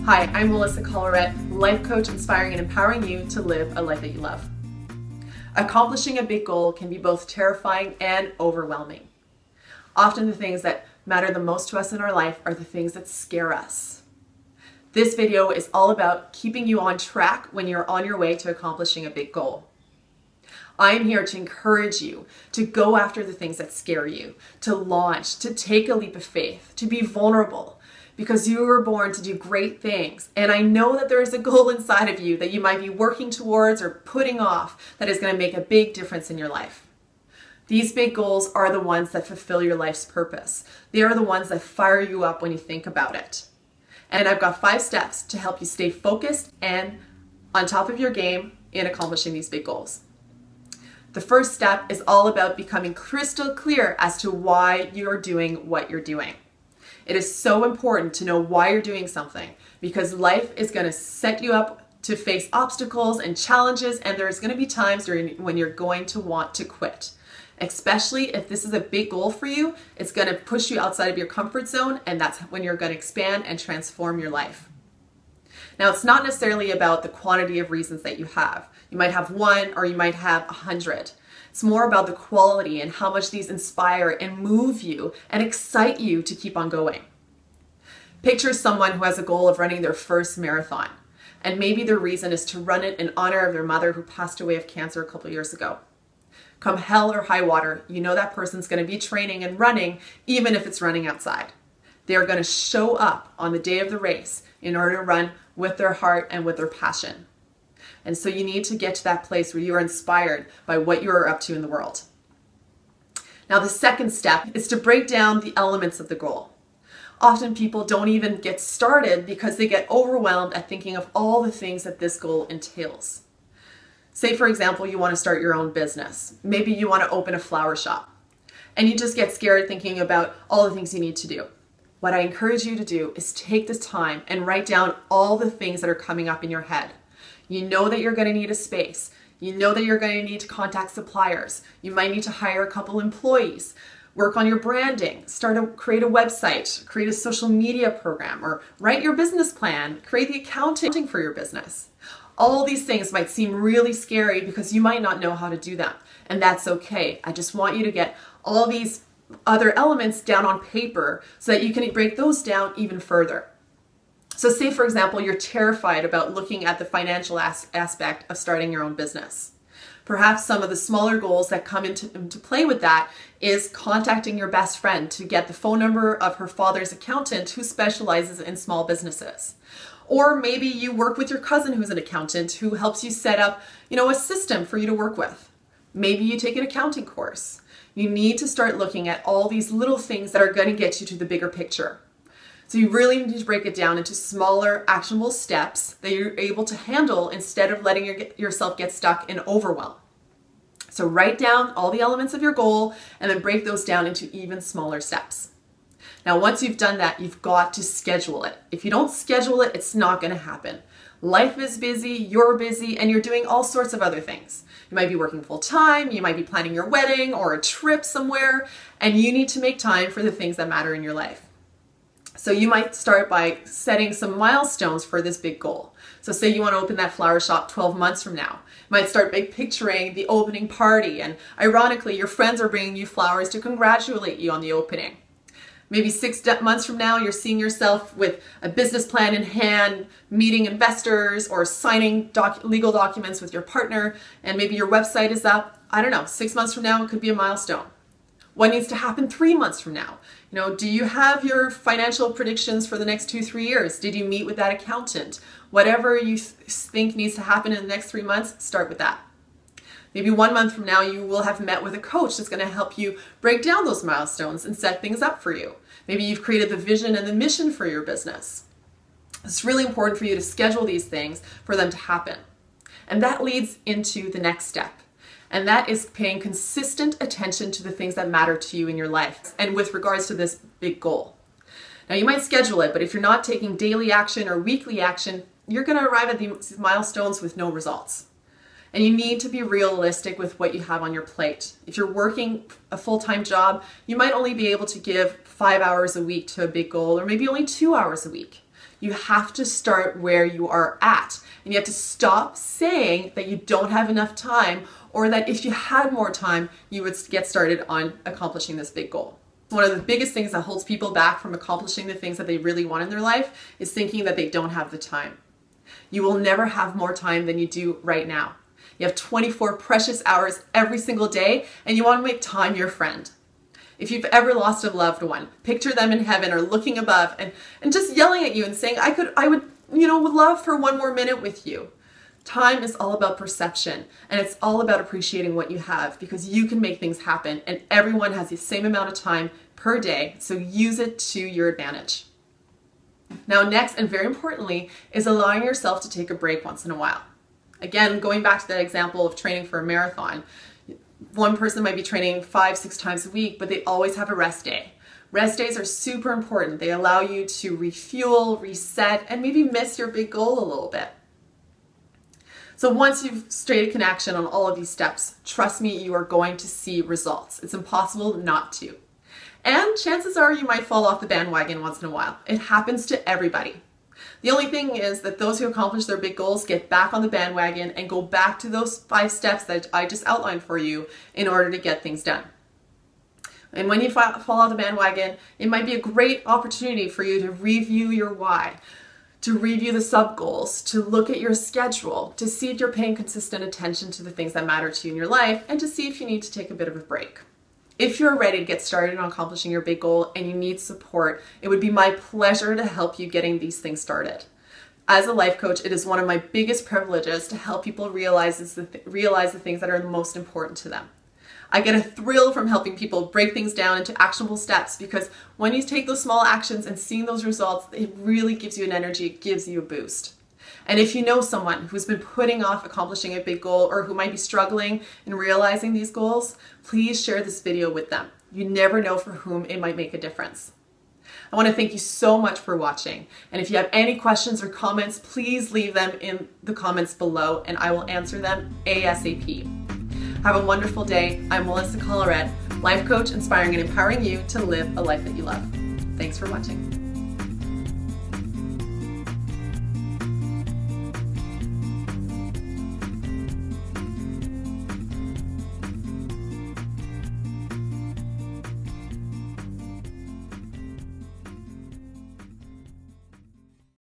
Hi, I'm Melissa Collarette, life coach inspiring and empowering you to live a life that you love. Accomplishing a big goal can be both terrifying and overwhelming. Often the things that matter the most to us in our life are the things that scare us. This video is all about keeping you on track when you're on your way to accomplishing a big goal. I am here to encourage you to go after the things that scare you, to launch, to take a leap of faith, to be vulnerable, because you were born to do great things. And I know that there is a goal inside of you that you might be working towards or putting off that is going to make a big difference in your life. These big goals are the ones that fulfill your life's purpose. They are the ones that fire you up when you think about it. And I've got 5 steps to help you stay focused and on top of your game in accomplishing these big goals. The first step is all about becoming crystal clear as to why you're doing what you're doing. It is so important to know why you're doing something, because life is going to set you up to face obstacles and challenges, and there's going to be times when you're going to want to quit. Especially if this is a big goal for you, it's going to push you outside of your comfort zone, and that's when you're going to expand and transform your life. Now, it's not necessarily about the quantity of reasons that you have. You might have 1 or you might have 100. It's more about the quality and how much these inspire and move you and excite you to keep on going. Picture someone who has a goal of running their first marathon, and maybe their reason is to run it in honor of their mother who passed away of cancer a couple years ago. Come hell or high water, you know that person's going to be training and running, even if it's running outside. They are going to show up on the day of the race in order to run with their heart and with their passion. And so you need to get to that place where you are inspired by what you are up to in the world. Now, the second step is to break down the elements of the goal. Often people don't even get started because they get overwhelmed at thinking of all the things that this goal entails. Say, for example, you want to start your own business. Maybe you want to open a flower shop, and you just get scared thinking about all the things you need to do. What I encourage you to do is take this time and write down all the things that are coming up in your head. You know that you're going to need a space. You know that you're going to need to contact suppliers. You might need to hire a couple employees, work on your branding, create a website, create a social media program, or write your business plan, create the accounting for your business. All these things might seem really scary because you might not know how to do them, and that's okay. I just want you to get all these other elements down on paper so that you can break those down even further. So say, for example, you're terrified about looking at the financial aspect of starting your own business. Perhaps some of the smaller goals that come into play with that is contacting your best friend to get the phone number of her father's accountant who specializes in small businesses. Or maybe you work with your cousin who's an accountant who helps you set up, a system for you to work with. Maybe you take an accounting course. You need to start looking at all these little things that are going to get you to the bigger picture. So you really need to break it down into smaller, actionable steps that you're able to handle instead of letting yourself get stuck in overwhelm. So write down all the elements of your goal and then break those down into even smaller steps. Now, once you've done that, you've got to schedule it. If you don't schedule it, it's not going to happen. Life is busy, you're busy, and you're doing all sorts of other things. You might be working full time, you might be planning your wedding or a trip somewhere, and you need to make time for the things that matter in your life. So you might start by setting some milestones for this big goal. So say you want to open that flower shop 12 months from now. You might start by picturing the opening party, and ironically, your friends are bringing you flowers to congratulate you on the opening. Maybe 6 months from now, you're seeing yourself with a business plan in hand, meeting investors or signing legal documents with your partner, and maybe your website is up. I don't know, 6 months from now, it could be a milestone. What needs to happen 3 months from now? Do you have your financial predictions for the next 2-3 years? Did you meet with that accountant? Whatever you think needs to happen in the next 3 months, start with that. Maybe 1 month from now, you will have met with a coach that's going to help you break down those milestones and set things up for you. Maybe you've created the vision and the mission for your business. It's really important for you to schedule these things for them to happen. And that leads into the next step. And that is paying consistent attention to the things that matter to you in your life and with regards to this big goal. Now, you might schedule it, but if you're not taking daily action or weekly action, you're going to arrive at these milestones with no results. And you need to be realistic with what you have on your plate. If you're working a full-time job, you might only be able to give 5 hours a week to a big goal, or maybe only 2 hours a week. You have to start where you are at. And you have to stop saying that you don't have enough time, or that if you had more time, you would get started on accomplishing this big goal. One of the biggest things that holds people back from accomplishing the things that they really want in their life is thinking that they don't have the time. You will never have more time than you do right now. You have 24 precious hours every single day, and you want to make time your friend. If you've ever lost a loved one, picture them in heaven or looking above and just yelling at you and saying, I would love for one more minute with you. Time is all about perception, and it's all about appreciating what you have, because you can make things happen, and everyone has the same amount of time per day, so use it to your advantage. Now, next, and very importantly, is allowing yourself to take a break once in a while. Again, going back to that example of training for a marathon, one person might be training 5-6 times a week, but they always have a rest day. Rest days are super important. They allow you to refuel, reset, and maybe miss your big goal a little bit. So once you've taken action on all of these steps, trust me, you are going to see results. It's impossible not to. And chances are you might fall off the bandwagon once in a while. It happens to everybody. The only thing is that those who accomplish their big goals get back on the bandwagon and go back to those 5 steps that I just outlined for you in order to get things done. And when you fall off the bandwagon, it might be a great opportunity for you to review your why, to review the sub-goals, to look at your schedule, to see if you're paying consistent attention to the things that matter to you in your life, and to see if you need to take a bit of a break. If you're ready to get started on accomplishing your big goal and you need support, it would be my pleasure to help you getting these things started. As a life coach, it is one of my biggest privileges to help people realize the things that are the most important to them. I get a thrill from helping people break things down into actionable steps, because when you take those small actions and seeing those results, it really gives you an energy, it gives you a boost. And if you know someone who's been putting off accomplishing a big goal, or who might be struggling in realizing these goals, please share this video with them. You never know for whom it might make a difference. I want to thank you so much for watching. And if you have any questions or comments, please leave them in the comments below and I will answer them ASAP. Have a wonderful day. I'm Melissa Collarette, life coach, inspiring and empowering you to live a life that you love. Thanks for watching.